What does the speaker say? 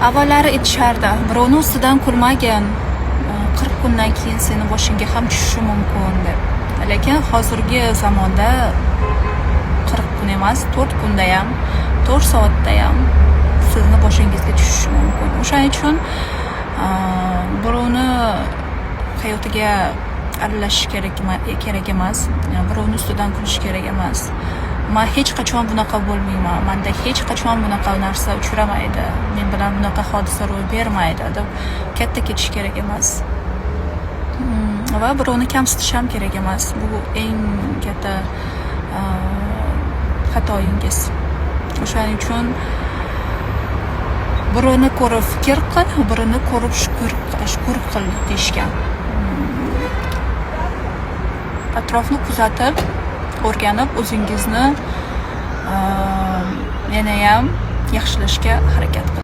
Avvallari aytishardi, birovni ustidan kulmagin, 40 kundan keyin seni boshingga ham tushishi mumkin deb. Lekin hozirgi zamonda 40 kun emas, 4 kunda ham, 4 soatda ham sizni boshingizga tushishi mumkin. O'shaning uchun birovni hayotiga aralashish kerak emas, birovni ustidan kulish kerak emas. Men hech qachon bunaqa bo'lmayman, menda hech qachon bunaqa narsa uchramaydi, men bilan bunaqa hodisa ro'y bermaydi deb katta ketish kerak emas. Va birovni kamsitish ham kerak emas. Bu eng katta xatoyingiz. O'shaning uchun birovni ko'rib fikr qil, birini ko'rib shukr qil deyishgan. Atrofni kuzatib, o'rganib, o'zingizni yana ham yaxshilashga harakat qiling.